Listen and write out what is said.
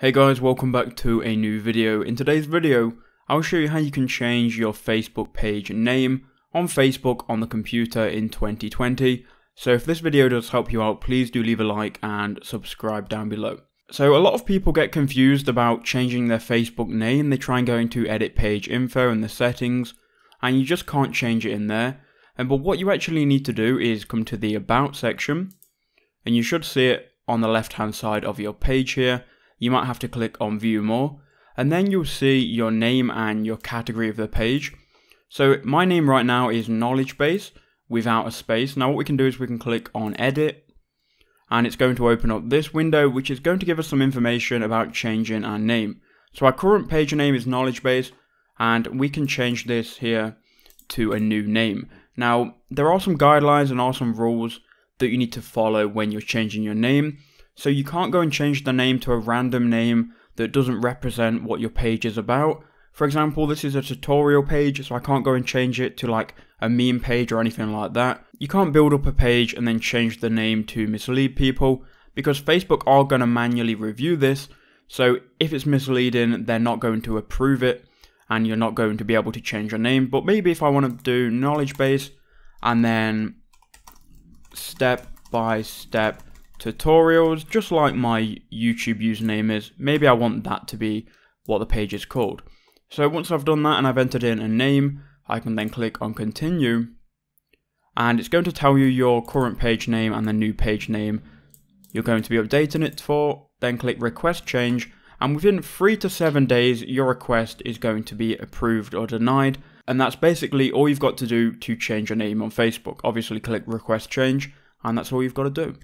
Hey guys, welcome back to a new video. In today's video, I'll show you how you can change your Facebook page name on Facebook on the computer in 2020. So if this video does help you out, please do leave a like and subscribe down below. So a lot of people get confused about changing their Facebook name. They try and go into edit page info in the settings and you just can't change it in there. But what you actually need to do is come to the about section and you should see it on the left hand side of your page here. You might have to click on view more and then you'll see your name and your category of the page. So my name right now is KnowledgeBase without a space. Now what we can do is we can click on edit and it's going to open up this window which is going to give us some information about changing our name. So our current page name is KnowledgeBase and we can change this here to a new name. Now there are some guidelines and are some rules that you need to follow when you're changing your name. So you can't go and change the name to a random name that doesn't represent what your page is about. For example, this is a tutorial page, so I can't go and change it to like a meme page or anything like that. You can't build up a page and then change the name to mislead people because Facebook are going to manually review this. So if it's misleading, they're not going to approve it and you're not going to be able to change your name. But maybe if I want to do KnowledgeBase and then step-by-step tutorials, just like my YouTube username is, maybe I want that to be what the page is called. So once I've done that and I've entered in a name, I can then click on continue and it's going to tell you your current page name and the new page name you're going to be updating it for. Then click request change and within 3 to 7 days your request is going to be approved or denied, and that's basically all you've got to do to change your name on Facebook. Obviously click request change and that's all you've got to do.